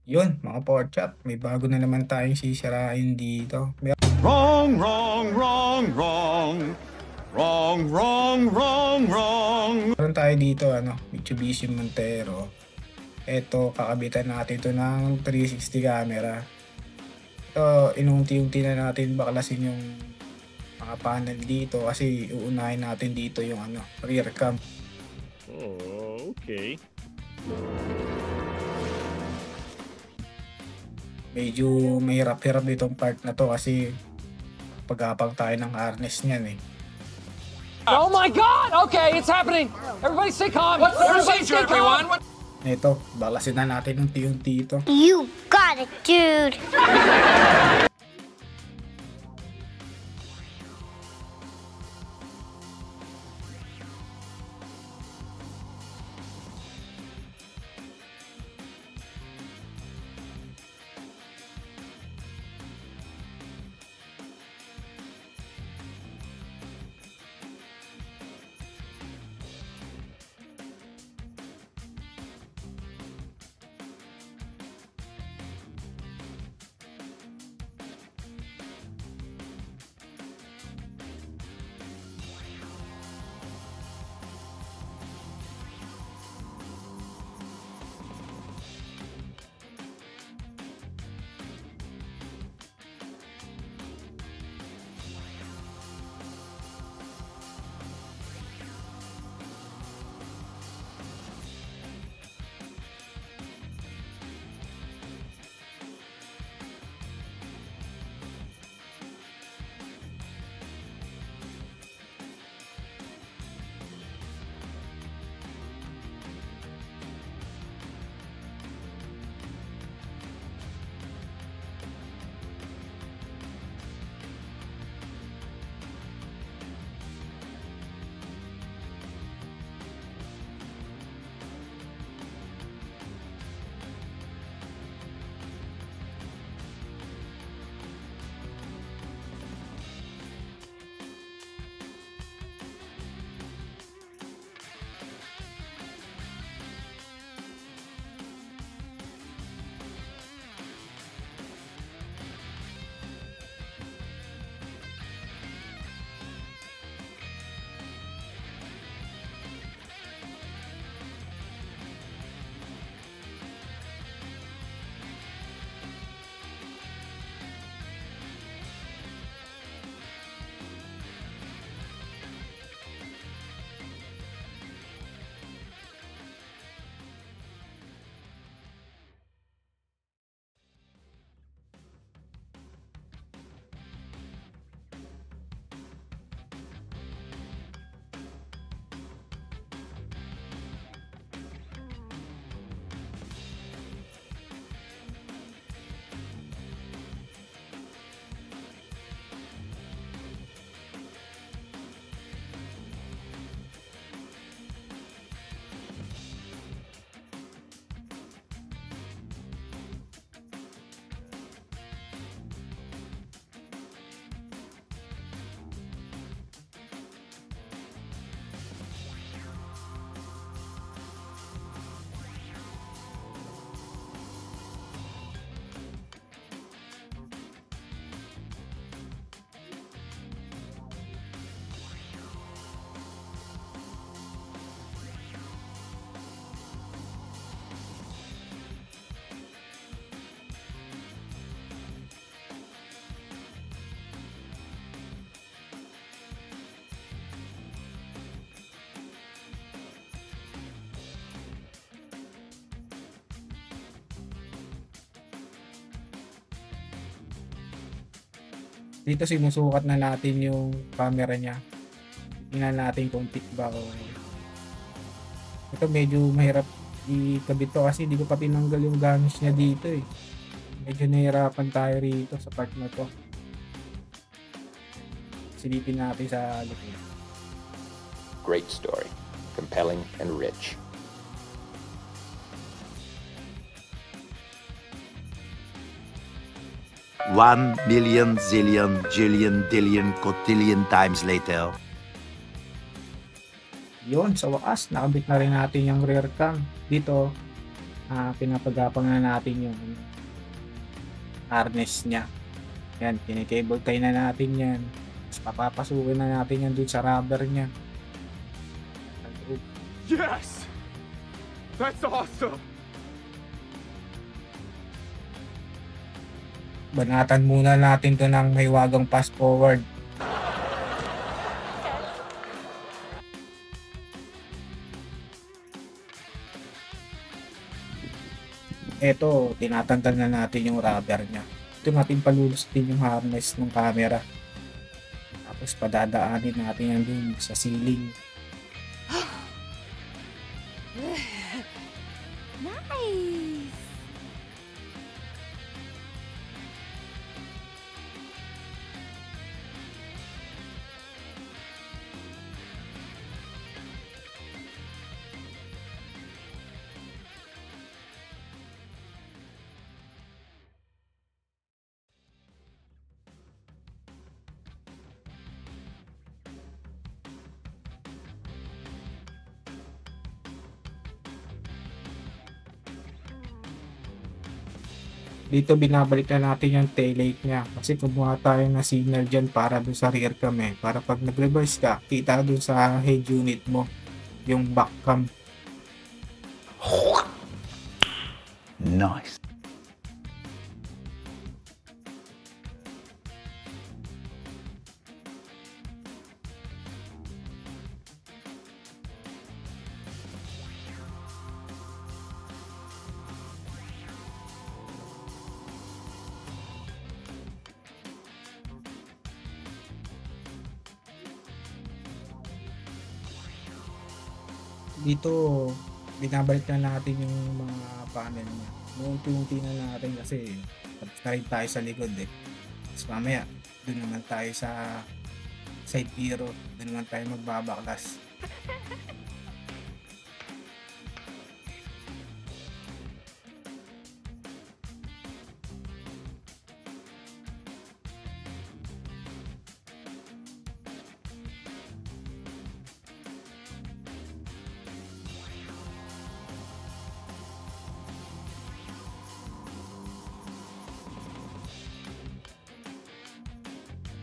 Yun, mga porchat, may bago na naman tayong sisirain dito. Wrong, wrong, wrong, wrong. Wrong, wrong, wrong, wrong. Meron tayo dito, Mitsubishi Montero. Ito, kakabitan natin ito ng 360 camera. Ito, inunti-unti na natin baklasin yung mga panel dito kasi uunahin natin dito yung rear cam. Oh, okay. Medyo mahirap-hirap itong part na to kasi pagapang tayo ng harness niyan eh. Oh my God! Okay, it's happening. Everybody stay calm. What's the procedure, everyone? Ito, baklasin na natin unti-unti ito. You got it, dude. Dito sinusukat na natin yung camera niya. Tingnan natin kung fit ba o... Ito medyo mahirap ikabit to kasi hindi ko pa tinanggal yung garnish niya dito eh. Medyo nahirapan tayo rito sa part na to. Silipin natin sa likod. Great story. Compelling and rich. One million, zillion, jillion, dillion, cotillion times later. Yun, sa wakas, nakabit na rin natin yung rear cam. Dito, pinapagapang na natin yung harness niya. Yan, kinikable tie na natin yan. Tapos papapasukin na natin yan dun sa rubber niya. Yes! That's awesome! Banatan muna natin to ng may wagang fast forward. Eto, tinatanggal na natin yung rubber niya. Ito natin palulusutin yung harness ng camera. Tapos padadaanin natin yan dun sa ceiling. Nice. Dito binabalik na natin yung taillight niya kasi kumuha tayo ng signal dyan para dun sa rear cam para pag nag-reverse ka, kita dun sa head unit mo yung back cam. Nice. Dito binabalik na natin yung mga panel niya. Unti-unti na natin kasi tapos na rin tayo sa likod Tapos mamaya doon naman tayo sa side mirror, doon naman tayo magbabaklas.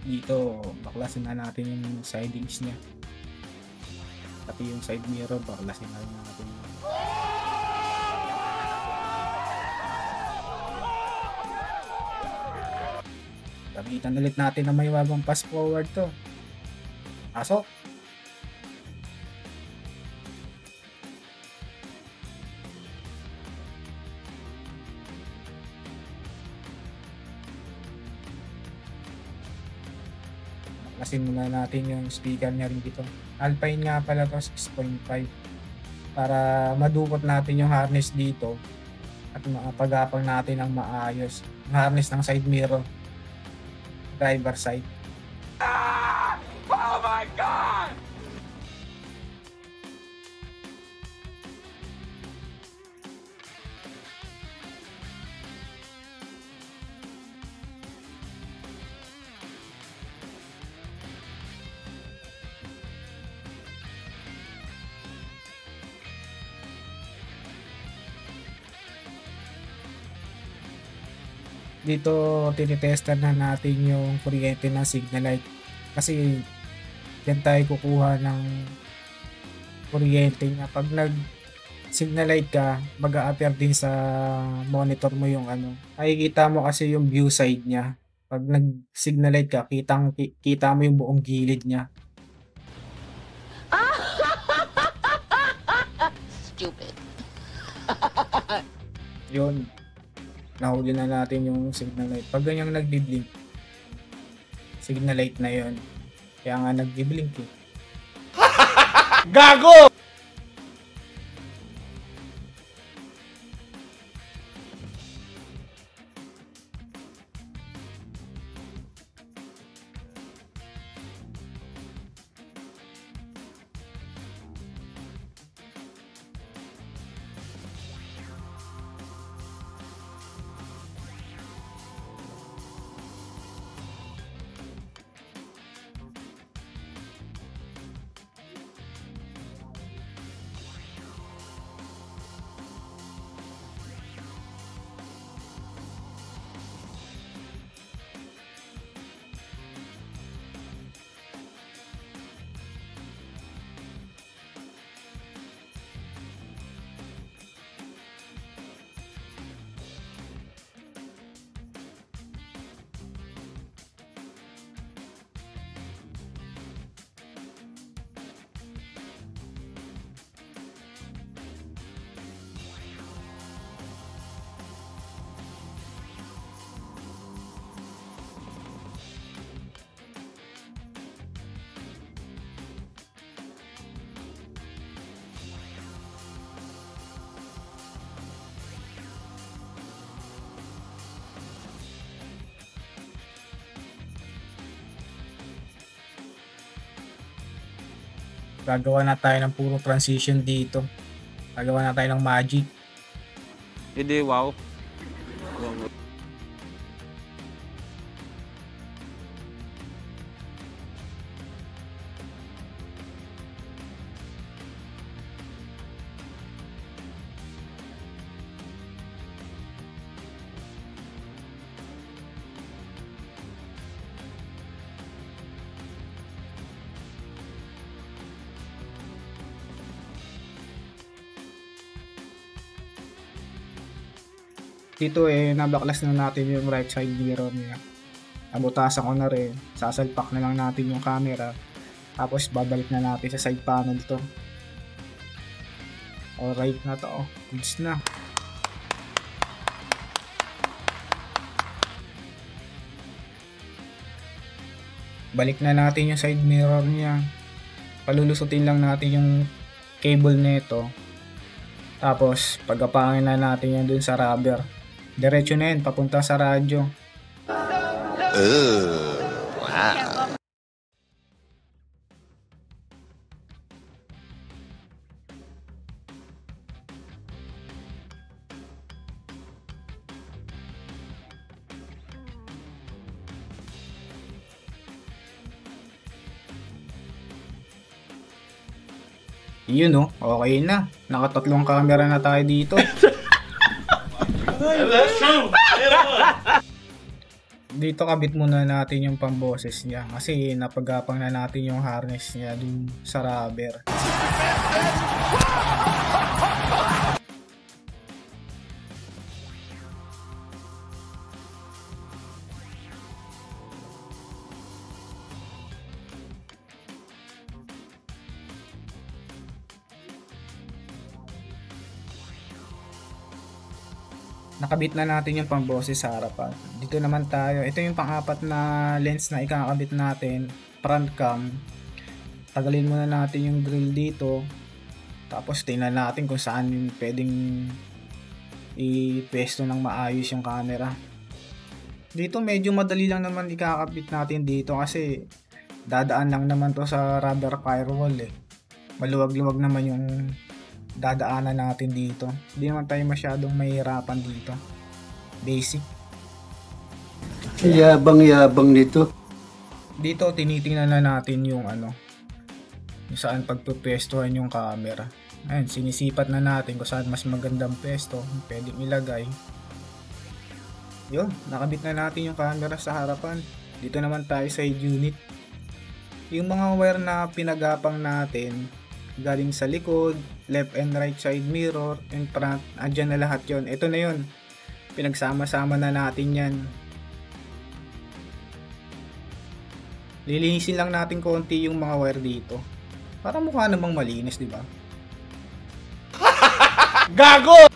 Dito baklasin na natin yung sidings niya, pati yung side mirror baklasin na rin natin. Gamitan ulit natin na may wagong fast forward to. Pasok. Baklasin muna natin yung speaker niya rin dito. Alpine nga pala to, 6.5. Para madukot natin yung harness dito at makapagapang natin ng maayos. Yung harness ng side mirror, driver side. Oh my god! Dito tinitestan na natin yung kuryente ng signal light kasi dyan tayo kukuha ng kuryente na pag nag signal light ka mag-a-appear din sa monitor mo yung makikita mo kasi yung view side niya. Pag nag signal light ka kita mo yung buong gilid niya. Stupid. Yun, nahuli na natin yung signal light. Pag ganyang nagbi-blink, signal light na yun. Kaya nga nagbi-blink Gago! Gagawa na tayo ng puro transition dito. Gagawa na tayo ng magic. Hindi, wow. Dito nabaklas na natin yung right side mirror niya. Nabutasan ko na rin. Sasalpak na lang natin yung camera. Tapos babalik na natin sa side panel to. Alright na to. Goods na. Balik na natin yung side mirror niya. Palulusutin lang natin yung cable nito. Tapos pagkapangin na natin yan dun sa rubber. Diretso na yun, papunta sa radyo. Wow. Yun okay na. Nakatatlong camera na tayo dito. Dito kabit muna natin yung pamboses niya kasi napagapang na natin yung harness niya dun sa rubber. Nakabit na natin yung pamboses sa harapan. Dito naman tayo. Ito yung pang-apat na lens na ikakabit natin. Front cam. Tagalin muna natin yung grill dito. Tapos tingnan natin kung saan yung pwedeng i-pwesto ng maayos yung camera. Dito medyo madali lang naman ikakabit natin dito kasi dadaan lang naman to sa rubber firewall Maluwag-luwag naman yung dadaanan natin dito. Hindi naman tayo masyadong mahirapan dito. Basic. Yabang-yabang nito. Dito tinitingnan na natin yung kung saan pagpupwestuhan yung camera. Ayun, sinisipat na natin kung saan mas magandang pwesto pwedeng ilagay. Yun, nakabit na natin yung camera sa harapan. Dito naman tayo sa side unit. Yung mga wire na pinagapang natin galing sa likod, left and right side mirror, and front, andyan na lahat yon. Ito na yon. Pinagsama-sama na natin yan. Lilinisin lang natin konti yung mga wire dito. Para mukha namang malinis, di ba? Gago!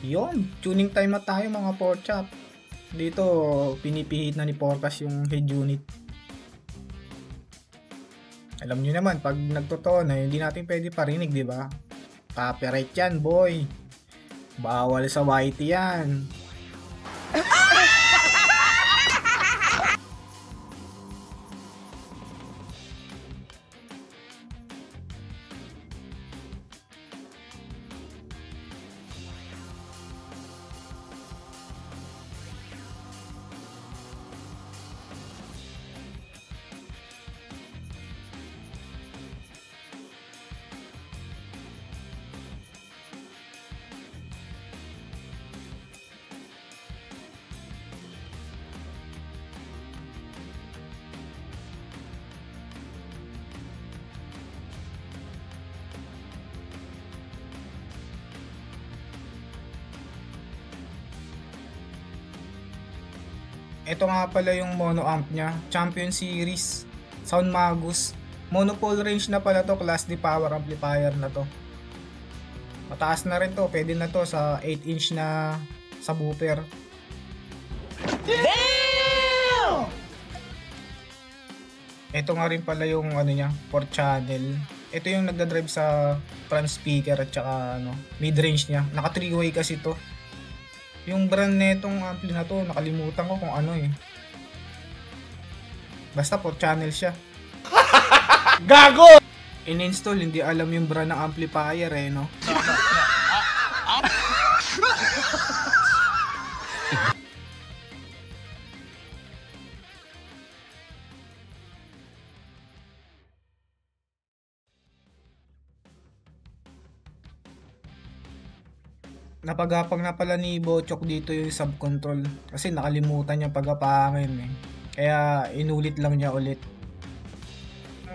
Yon, tuning time na tayo mga pork chop. Dito, pinipihit na ni Porkas yung head unit. Alam nyo naman, pag nagtotoo na, hindi natin pwede parinig, di ba? Copyright yan, boy. Bawal sa YT yan. Ito nga pala yung mono amp niya, Champion Series, Sound Magus. Monopole range na pala to, Class D power amplifier na to. Mataas na rin to, pwede na to sa 8-inch na subwoofer. Damn! Ito nga rin pala yung ano niya, 4 channel. Ito yung nagdadrive sa front speaker at saka mid range niya. Naka 3-way kasi to. Yung brand netong ampli na to, nakalimutan ko kung ano eh. Basta 4 channel siya. Gago! In-install, hindi alam yung brand ng amplifier eh, no? Napagapang na pala ni Bochok dito yung subcontrol kasi nakalimutan niya pagapangin eh. Kaya inulit lang niya ulit.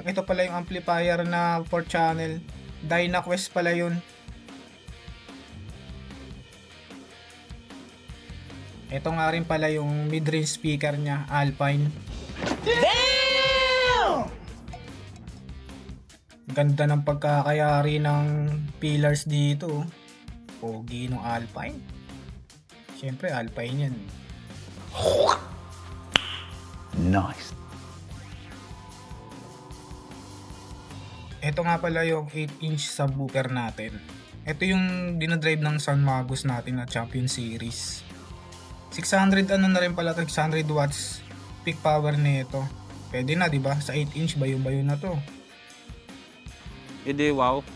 Ito pala yung amplifier na 4 channel. Dynaquest pala yun. Ito nga rin pala yung mid-range speaker niya, Alpine. Damn! Ganda ng pagkakayari ng pillars dito. Pogi ng Alpine. Siyempre, Alpine yan. Nice. Ito nga pala yung 8-inch subwoofer natin. Ito yung dinadrive ng Sound Magus natin na Champion Series. 600 ano na rin pala, 600 watts peak power nito. Pwede na, di ba? Sa 8-inch, bayo-bayo na to. Hindi, wow.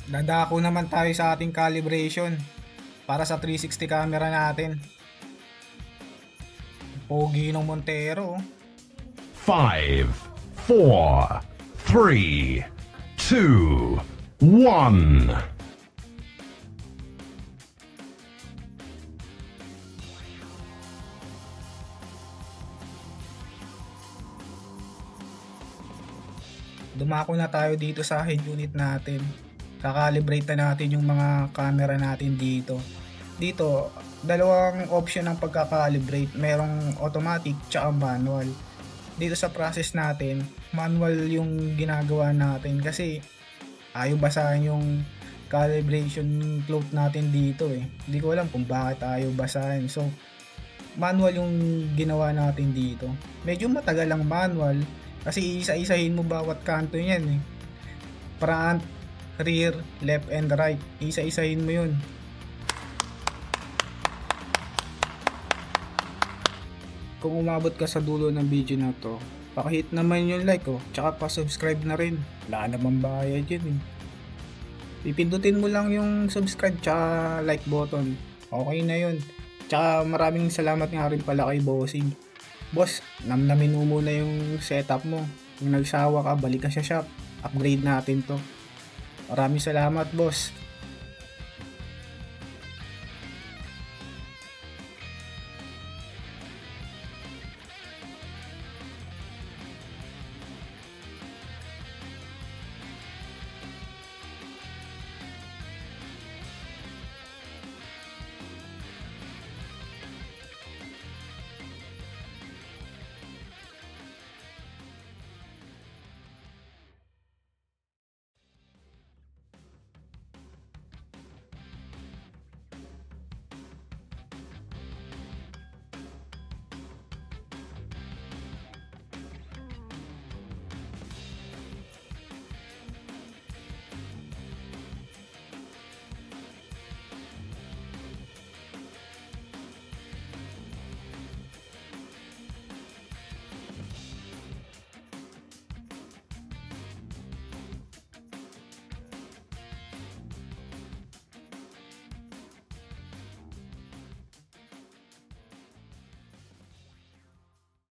Dadako naman tayo sa ating calibration para sa 360 camera natin. Pogi ng Montero. 5, 4, 3, 2, 1. Dumako na tayo dito sa head unit natin. Kakalibrate na natin yung mga camera natin dito. Dito, dalawang option ng pagkakalibrate. Merong automatic tsaka manual. Dito sa process natin, manual yung ginagawa natin kasi ayaw basahin yung calibration cloth natin dito eh. Hindi ko alam kung bakit ayaw basahin. So, manual yung ginawa natin dito. Medyo matagal ang manual kasi isa-isahin mo bawat kanto niyan eh. Front, rear, left and right. Isa-isahin mo yun. Kung umabot ka sa dulo ng video na to, pakihit naman yung like tsaka pa-subscribe na rin. Wala naman bayad yun eh. Pipindutin mo lang yung subscribe tsaka like button. Okay na yun. Tsaka maraming salamat nga rin pala kay Bossing. Boss, namnamin mo muna yung setup mo. Kung nagsawa ka, balik ka sa shop. Upgrade natin to. Maraming salamat, boss.